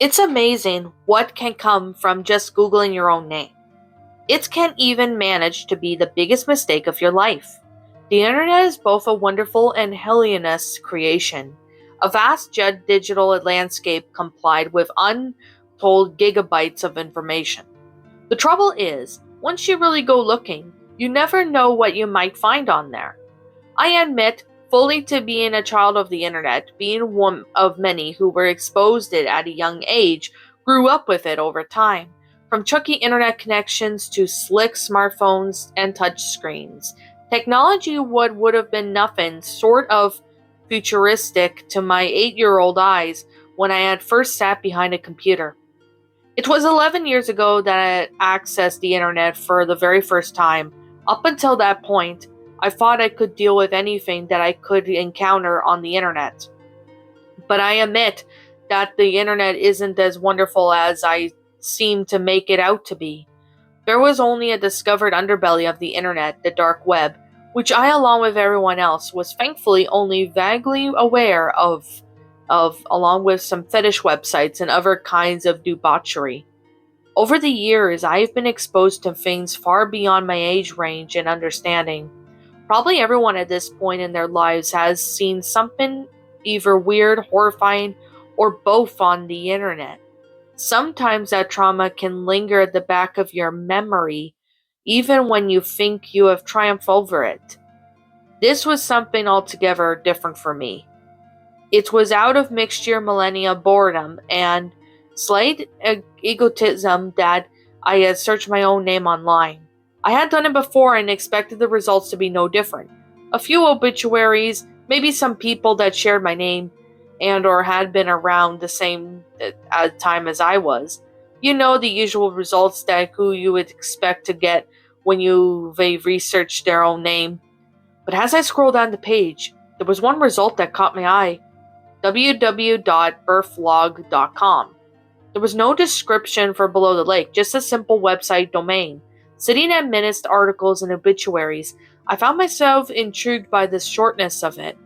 It's amazing what can come from just Googling your own name. It can even manage to be the biggest mistake of your life. The internet is both a wonderful and hilarious creation, a vast digital landscape complied with untold gigabytes of information. The trouble is, once you really go looking, you never know what you might find on there. I admit fully to being a child of the internet, being one of many who were exposed to it at a young age, grew up with it over time. From chunky internet connections to slick smartphones and touchscreens, technology would have been nothing sort of futuristic to my 8-year-old eyes when I had first sat behind a computer. It was 11 years ago that I accessed the internet for the very first time. Up until that point, I thought I could deal with anything that I could encounter on the internet. But I admit that the internet isn't as wonderful as I seem to make it out to be. There was only a discovered underbelly of the internet, the dark web, which I, along with everyone else, was thankfully only vaguely aware of along with some fetish websites and other kinds of debauchery. Over the years, I have been exposed to things far beyond my age range and understanding. Probably everyone at this point in their lives has seen something either weird, horrifying, or both on the internet. Sometimes that trauma can linger at the back of your memory, even when you think you have triumphed over it. This was something altogether different for me. It was out of mixture millennia boredom and slight egotism that I had searched my own name online. I had done it before and expected the results to be no different. A few obituaries, maybe some people that shared my name and or had been around the same time as I was. You know, the usual results that who you would expect to get when they've researched their own name. But as I scrolled down the page, there was one result that caught my eye. www.birthlog.com. There was no description for below the lake, just a simple website domain. Sitting at minutes, articles, and obituaries, I found myself intrigued by the shortness of it,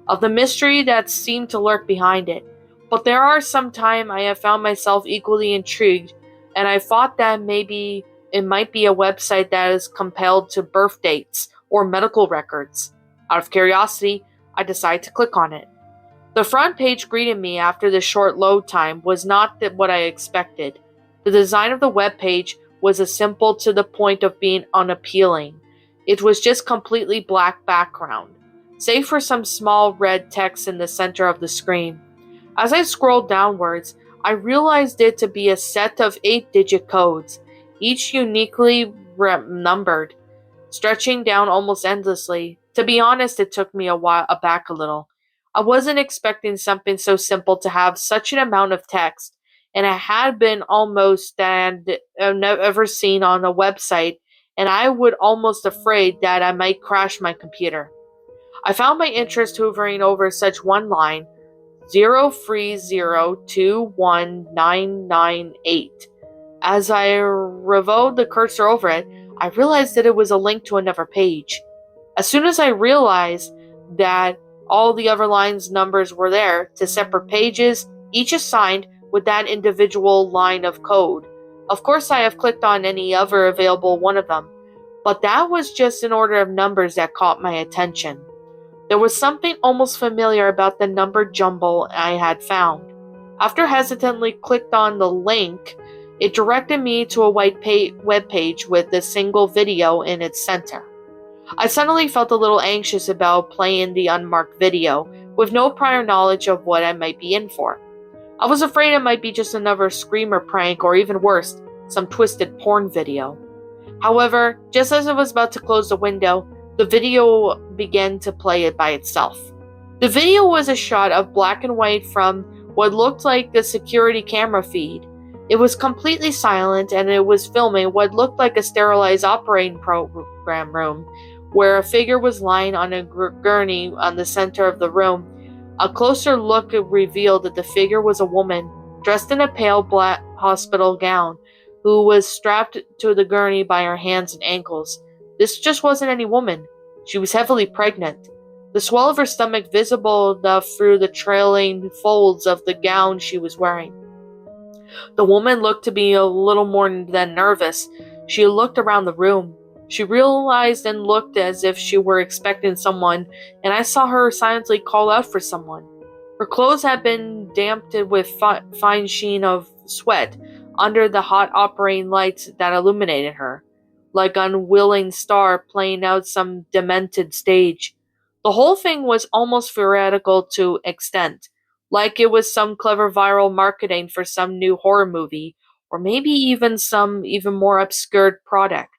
of the mystery that seemed to lurk behind it. But there are some time I have found myself equally intrigued, and I thought that maybe it might be a website that is compelled to birth dates or medical records. Out of curiosity, I decided to click on it. The front page greeted me after the short load time was not what I expected. The design of the web page was as simple to the point of being unappealing. It was just completely black background, save for some small red text in the center of the screen. As I scrolled downwards, I realized it to be a set of 8-digit codes, each uniquely numbered, stretching down almost endlessly. To be honest, it took me aback a little. I wasn't expecting something so simple to have such an amount of text, and it had been almost never seen on a website, and I was almost afraid that I might crash my computer. I found my interest hovering over such one line, 030219998. As I revolved the cursor over it, I realized that it was a link to another page. As soon as I realized that all the other lines' numbers were there to separate pages, each assigned with that individual line of code. Of course, I have clicked on any other available one of them, but that was just an order of numbers that caught my attention. There was something almost familiar about the number jumble I had found. After hesitantly clicked on the link, it directed me to a white web page with a single video in its center. I suddenly felt a little anxious about playing the unmarked video, with no prior knowledge of what I might be in for. I was afraid it might be just another screamer prank, or even worse, some twisted porn video. However, just as I was about to close the window, the video began to play it by itself. The video was a shot of black and white from what looked like the security camera feed. It was completely silent, and it was filming what looked like a sterilized operating program room, where a figure was lying on a gurney on the center of the room. A closer look revealed that the figure was a woman, dressed in a pale black hospital gown, who was strapped to the gurney by her hands and ankles. This just wasn't any woman. She was heavily pregnant. The swell of her stomach visible enough through the trailing folds of the gown she was wearing. The woman looked to be a little more than nervous. She looked around the room. She realized and looked as if she were expecting someone, and I saw her silently call out for someone. Her clothes had been damped with fine sheen of sweat under the hot operating lights that illuminated her, like an unwilling star playing out some demented stage. The whole thing was almost theatrical to extent, like it was some clever viral marketing for some new horror movie, or maybe even some even more obscure product.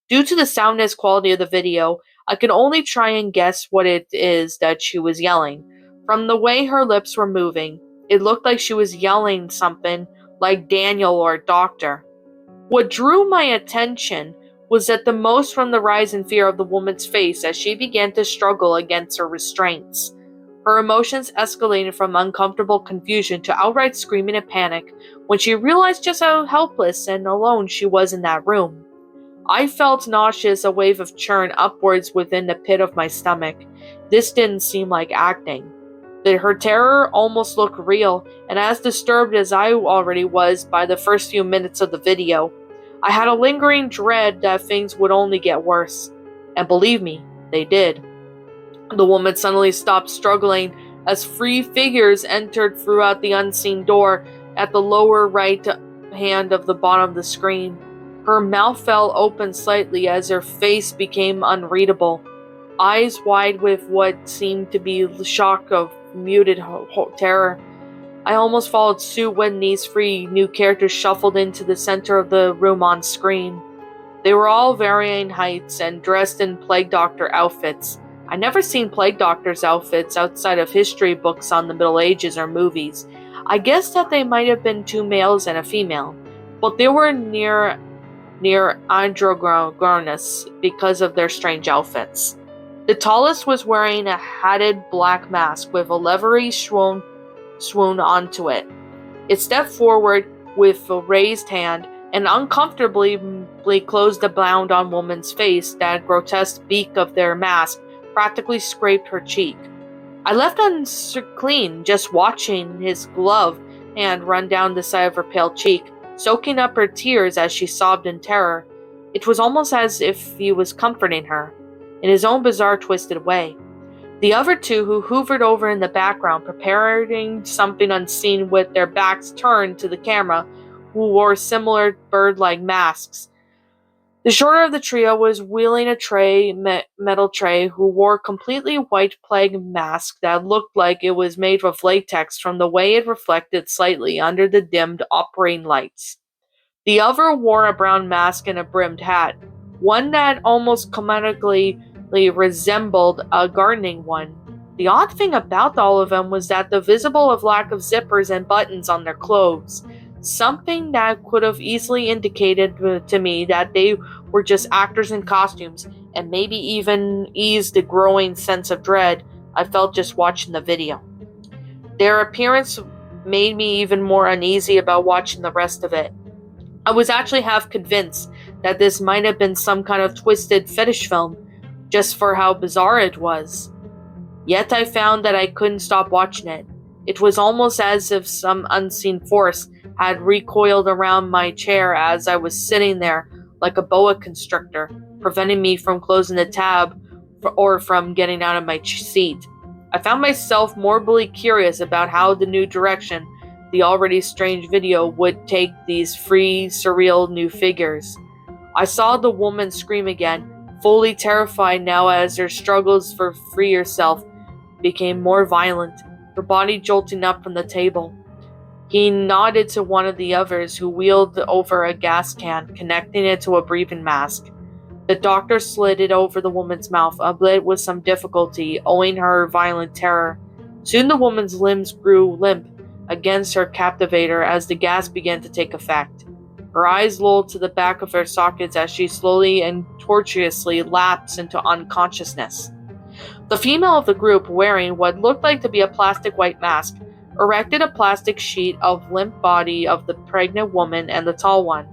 Due to the soundness quality of the video, I can only try and guess what it is that she was yelling. From the way her lips were moving, it looked like she was yelling something like Daniel or Doctor. What drew my attention was that the most from the rise in fear of the woman's face as she began to struggle against her restraints. Her emotions escalated from uncomfortable confusion to outright screaming and panic when she realized just how helpless and alone she was in that room. I felt nauseous, a wave of churn upwards within the pit of my stomach. This didn't seem like acting. Her terror almost looked real, and as disturbed as I already was by the first few minutes of the video, I had a lingering dread that things would only get worse. And believe me, they did. The woman suddenly stopped struggling as three figures entered throughout the unseen door at the lower right hand of the bottom of the screen. Her mouth fell open slightly as her face became unreadable, eyes wide with what seemed to be the shock of muted terror. I almost followed suit when these three new characters shuffled into the center of the room on screen. They were all varying heights and dressed in Plague Doctor outfits. I never seen Plague Doctor's outfits outside of history books on the Middle Ages or movies. I guessed that they might have been two males and a female, but they were near androgynous because of their strange outfits. The tallest was wearing a hatted black mask with a leathery swoon onto it. It stepped forward with a raised hand and uncomfortably closed the bound-on woman's face. That grotesque beak of their mask practically scraped her cheek. I left unclean, just watching his glove hand run down the side of her pale cheek, soaking up her tears as she sobbed in terror. It was almost as if he was comforting her, in his own bizarre, twisted way. The other two, who hovered over in the background, preparing something unseen with their backs turned to the camera, who wore similar bird-like masks. The shorter of the trio was wheeling a metal tray, who wore a completely white plague mask that looked like it was made of latex from the way it reflected slightly under the dimmed operating lights. The other wore a brown mask and a brimmed hat, one that almost comedically resembled a gardening one. The odd thing about all of them was that the visible of lack of zippers and buttons on their clothes, something that could have easily indicated to me that they were just actors in costumes, and maybe even eased the growing sense of dread I felt just watching the video. Their appearance made me even more uneasy about watching the rest of it. I was actually half convinced that this might have been some kind of twisted fetish film, just for how bizarre it was. Yet I found that I couldn't stop watching it. It was almost as if some unseen force had recoiled around my chair as I was sitting there like a boa constrictor, preventing me from closing the tab or from getting out of my seat. I found myself morbidly curious about how the new direction the already strange video would take these three surreal new figures. I saw the woman scream again, fully terrified now as her struggles for free herself became more violent, her body jolting up from the table. He nodded to one of the others, who wheeled over a gas can, connecting it to a breathing mask. The doctor slid it over the woman's mouth, albeit with some difficulty, owing her violent terror. Soon the woman's limbs grew limp against her captivator as the gas began to take effect. Her eyes lolled to the back of her sockets as she slowly and tortuously lapsed into unconsciousness. The female of the group, wearing what looked like to be a plastic white mask, erected a plastic sheet of limp body of the pregnant woman and the tall one.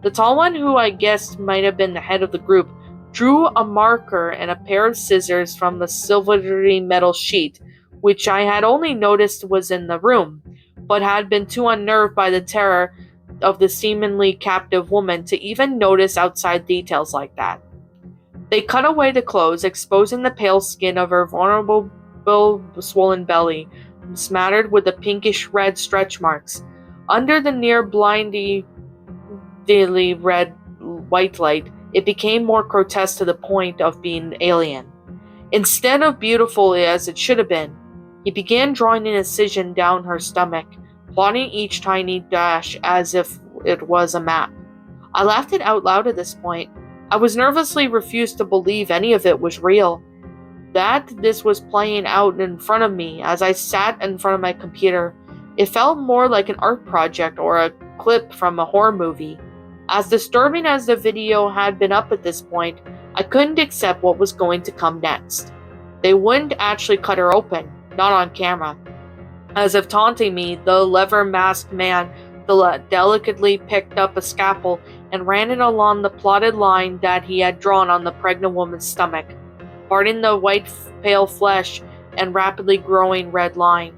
The tall one, who I guessed might have been the head of the group, drew a marker and a pair of scissors from the silvery metal sheet, which I had only noticed was in the room, but had been too unnerved by the terror of the seemingly captive woman to even notice outside details like that. They cut away the clothes, exposing the pale skin of her vulnerable, swollen belly, smattered with the pinkish red stretch marks. Under the near blindingly red white light, it became more grotesque to the point of being alien. Instead of beautiful as it should have been, he began drawing an incision down her stomach, plotting each tiny dash as if it was a map. I laughed it out loud at this point. I was nervously refused to believe any of it was real. That this was playing out in front of me as I sat in front of my computer. It felt more like an art project or a clip from a horror movie. As disturbing as the video had been up at this point, I couldn't accept what was going to come next. They wouldn't actually cut her open, not on camera. As if taunting me, the leather-masked man delicately picked up a scalpel and ran it along the plotted line that he had drawn on the pregnant woman's stomach, parting the white pale flesh and rapidly growing red line.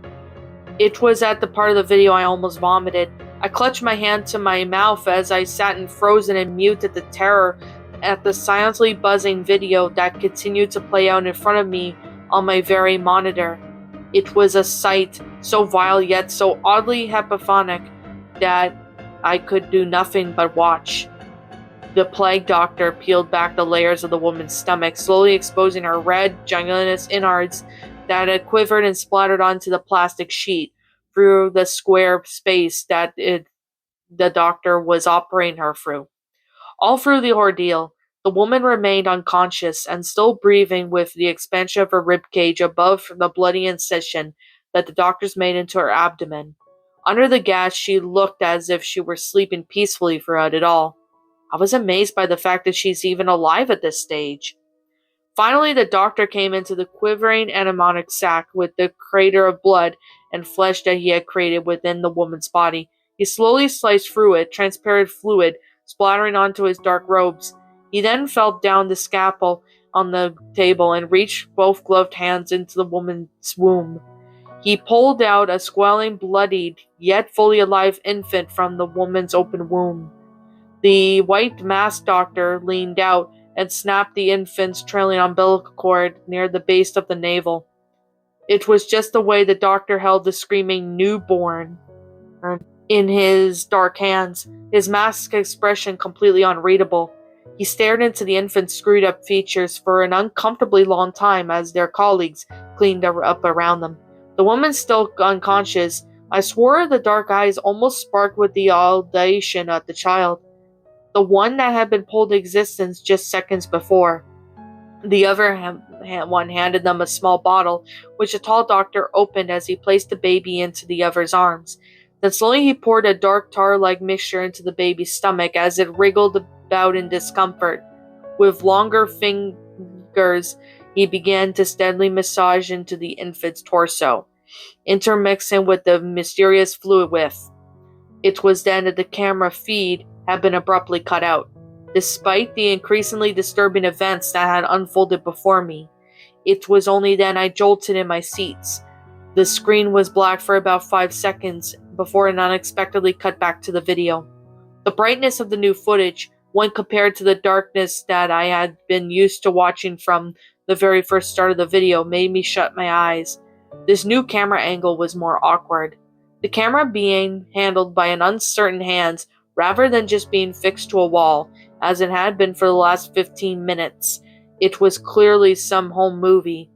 It was at the part of the video I almost vomited. I clutched my hand to my mouth as I sat in frozen and mute at the terror at the silently buzzing video that continued to play out in front of me on my very monitor. It was a sight so vile yet so oddly epiphanic that I could do nothing but watch. The plague doctor peeled back the layers of the woman's stomach, slowly exposing her red, gelatinous innards that had quivered and splattered onto the plastic sheet through the square space that the doctor was operating her through. All through the ordeal, the woman remained unconscious and still breathing, with the expansion of her rib cage above the bloody incision that the doctors made into her abdomen. Under the gas, she looked as if she were sleeping peacefully throughout it all. I was amazed by the fact that she's even alive at this stage. Finally, the doctor came into the quivering amniotic sac with the crater of blood and flesh that he had created within the woman's body. He slowly sliced through it, transparent fluid splattering onto his dark robes. He then fell down the scalpel on the table and reached both gloved hands into the woman's womb. He pulled out a squalling, bloodied, yet fully alive infant from the woman's open womb. The white masked doctor leaned out and snapped the infant's trailing umbilical cord near the base of the navel. It was just the way the doctor held the screaming newborn in his dark hands, his masked expression completely unreadable. He stared into the infant's screwed up features for an uncomfortably long time as their colleagues cleaned up around them. The woman still unconscious. I swore the dark eyes almost sparkled with the audation at the child, the one that had been pulled to existence just seconds before. The other one handed them a small bottle, which the tall doctor opened as he placed the baby into the other's arms. Then slowly he poured a dark tar-like mixture into the baby's stomach as it wriggled about in discomfort. With longer fingers, he began to steadily massage into the infant's torso, intermixing with the mysterious fluid with. It was then that the camera feed had been abruptly cut out. Despite the increasingly disturbing events that had unfolded before me, it was only then I jolted in my seats. The screen was black for about 5 seconds before it unexpectedly cut back to the video. The brightness of the new footage, when compared to the darkness that I had been used to watching from the very first start of the video, made me shut my eyes. This new camera angle was more awkward. The camera being handled by an uncertain hand rather than just being fixed to a wall, as it had been for the last 15 minutes. It was clearly some home movie.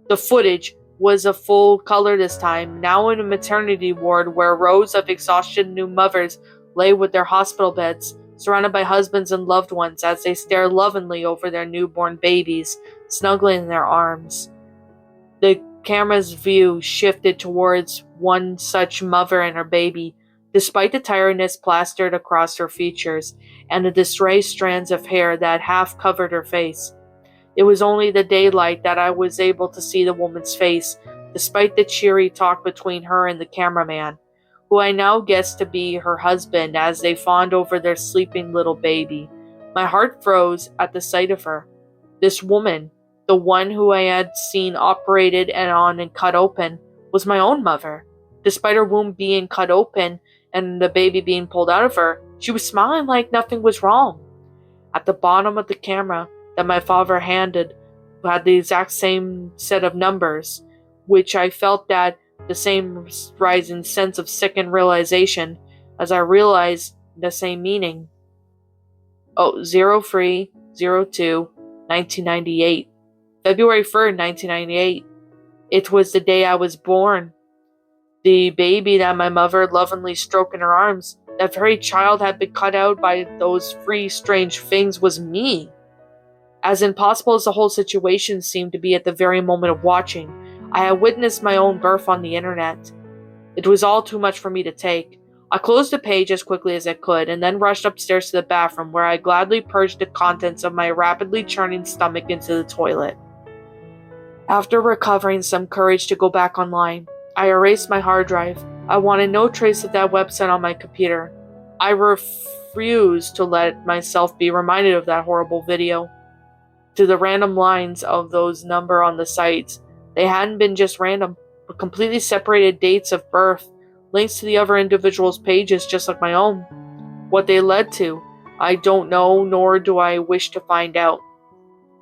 The footage was a full color this time, now in a maternity ward where rows of exhausted new mothers lay with their hospital beds, surrounded by husbands and loved ones as they stared lovingly over their newborn babies, snuggling in their arms. The camera's view shifted towards one such mother and her baby, despite the tiredness plastered across her features and the disarrayed strands of hair that half covered her face. It was only the daylight that I was able to see the woman's face, despite the cheery talk between her and the cameraman, who I now guessed to be her husband, as they fawned over their sleeping little baby. My heart froze at the sight of her. This woman, the one who I had seen operated on and cut open, was my own mother. Despite her womb being cut open and the baby being pulled out of her, she was smiling like nothing was wrong. At the bottom of the camera that my father handed had the exact same set of numbers, which I felt that the same rising sense of sickened realization as I realized the same meaning. Oh, 0302 1998. February 3rd, 1998. It was the day I was born. The baby that my mother lovingly stroked in her arms, that very child had been cut out by those three strange things, was me. As impossible as the whole situation seemed to be at the very moment of watching, I had witnessed my own birth on the internet. It was all too much for me to take. I closed the page as quickly as I could, and then rushed upstairs to the bathroom, where I gladly purged the contents of my rapidly churning stomach into the toilet. After recovering some courage to go back online, I erased my hard drive. I wanted no trace of that website on my computer. I refused to let myself be reminded of that horrible video. To the random lines of those number on the sites, they hadn't been just random, but completely separated dates of birth, links to the other individuals' pages just like my own. What they led to, I don't know, nor do I wish to find out.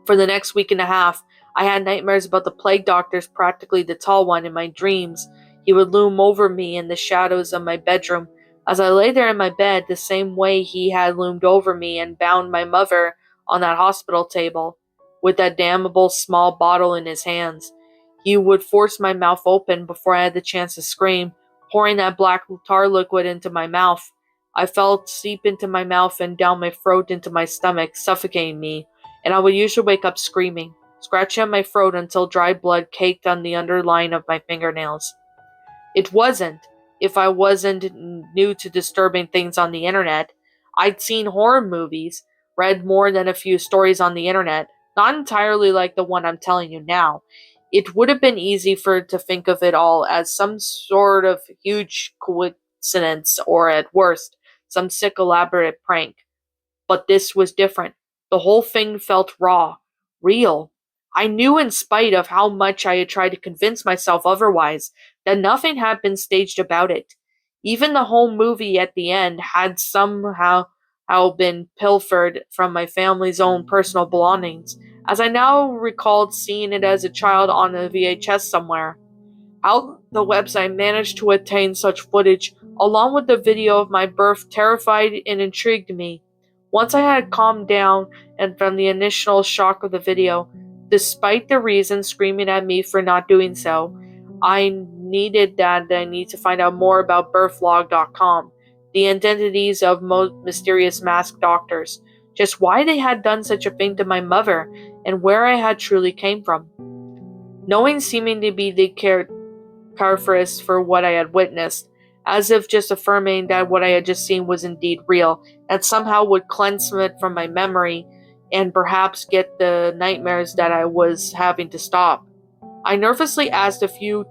For the next week and a half, I had nightmares about the plague doctors, practically the tall one, in my dreams. He would loom over me in the shadows of my bedroom, as I lay there in my bed, the same way he had loomed over me and bound my mother on that hospital table, with that damnable small bottle in his hands. He would force my mouth open before I had the chance to scream, pouring that black tar liquid into my mouth. I felt seep into my mouth and down my throat into my stomach, suffocating me, and I would usually wake up screaming, scratching at my throat until dry blood caked on the underline of my fingernails. It wasn't, if I wasn't new to disturbing things on the internet. I'd seen horror movies, read more than a few stories on the internet, not entirely like the one I'm telling you now. It would have been easy to think of it all as some sort of huge coincidence, or at worst, some sick elaborate prank. But this was different. The whole thing felt raw, real. I knew, in spite of how much I had tried to convince myself otherwise, that nothing had been staged about it. Even the whole movie at the end had somehow been pilfered from my family's own personal belongings, as I now recalled seeing it as a child on a VHS somewhere. How the website managed to attain such footage, along with the video of my birth, terrified and intrigued me. Once I had calmed down and from the initial shock of the video, despite the reason screaming at me for not doing so, I need to find out more about birthlog.com, the identities of most mysterious masked doctors, just why they had done such a thing to my mother, and where I had truly came from. Knowing seeming to be the carefree for what I had witnessed, as if just affirming that what I had just seen was indeed real, and somehow would cleanse it from my memory, and perhaps get the nightmares that I was having to stop. I nervously asked a few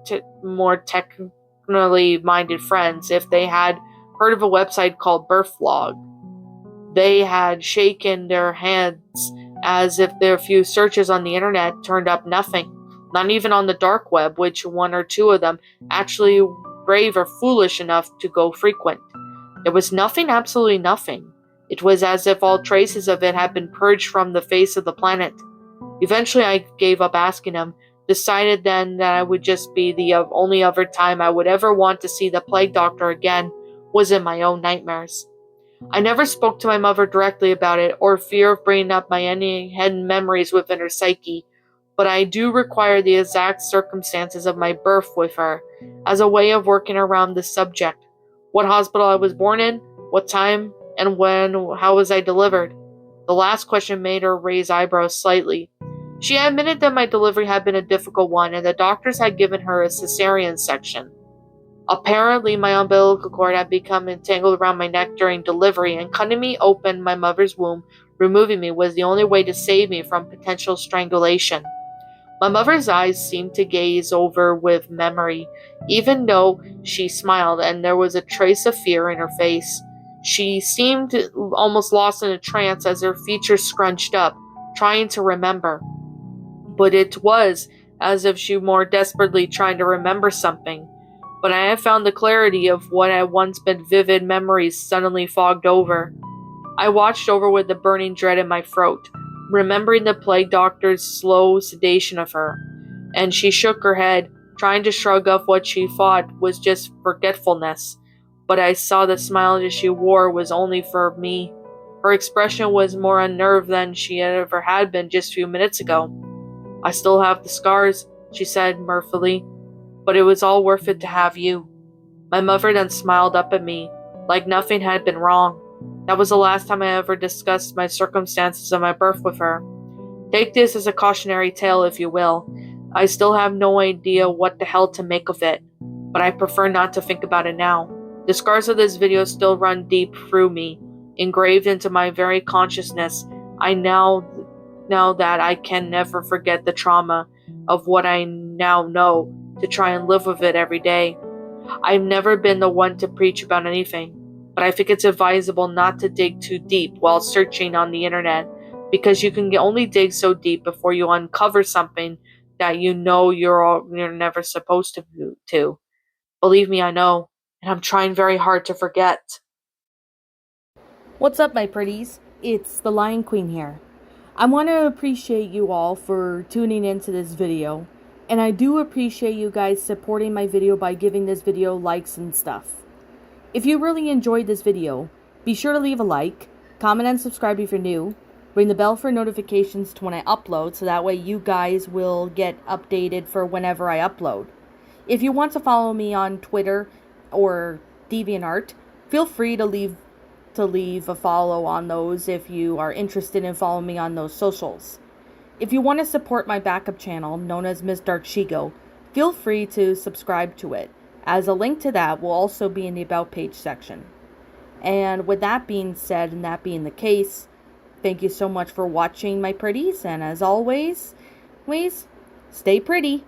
more technically minded friends if they had heard of a website called Birthlog. They had shaken their heads, as if their few searches on the internet turned up nothing. Not even on the dark web, which one or two of them actually brave or foolish enough to go frequent. There was nothing, absolutely nothing. It was as if all traces of it had been purged from the face of the planet. Eventually I gave up asking them, decided then that I would just be the only other time I would ever want to see the plague doctor again was in my own nightmares. I never spoke to my mother directly about it, or fear of bringing up my any hidden memories within her psyche, but I do require the exact circumstances of my birth with her, as a way of working around this subject. What hospital I was born in, what time, and when, how was I delivered? The last question made her raise eyebrows slightly. She admitted that my delivery had been a difficult one, and the doctors had given her a cesarean section. Apparently, my umbilical cord had become entangled around my neck during delivery, and cutting me open my mother's womb, removing me, was the only way to save me from potential strangulation. My mother's eyes seemed to gaze over with memory, even though she smiled and there was a trace of fear in her face. She seemed almost lost in a trance as her features scrunched up, trying to remember. But it was as if she more desperately trying to remember something. but I have found the clarity of what had once been vivid memories suddenly fogged over. I watched over with the burning dread in my throat, remembering the plague doctor's slow sedation of her, and she shook her head, trying to shrug off what she thought was just forgetfulness. But I saw the smile that she wore was only for me. Her expression was more unnerved than she ever had been just a few minutes ago. I still have the scars, she said mirthfully, but it was all worth it to have you. My mother then smiled up at me, like nothing had been wrong. That was the last time I ever discussed my circumstances of my birth with her. Take this as a cautionary tale, if you will. I still have no idea what the hell to make of it, but I prefer not to think about it now. The scars of this video still run deep through me, engraved into my very consciousness. I now that I can never forget the trauma of what I now know, to try and live with it every day. I've never been the one to preach about anything, but I think it's advisable not to dig too deep while searching on the internet, because you can only dig so deep before you uncover something that you know you're never supposed to. Believe me, I know, and I'm trying very hard to forget. What's up, my pretties? It's the Lion Queen here. I want to appreciate you all for tuning into this video, and I do appreciate you guys supporting my video by giving this video likes and stuff. If you really enjoyed this video, be sure to leave a like, comment and subscribe if you're new, ring the bell for notifications to when I upload so that way you guys will get updated for whenever I upload. If you want to follow me on Twitter or DeviantArt, feel free to leave a follow on those if you are interested in following me on those socials. If you want to support my backup channel, known as Ms. Dark Shigo, feel free to subscribe to it, as a link to that will also be in the About page section. And with that being said, and that being the case, thank you so much for watching, my pretties, and as always, stay pretty.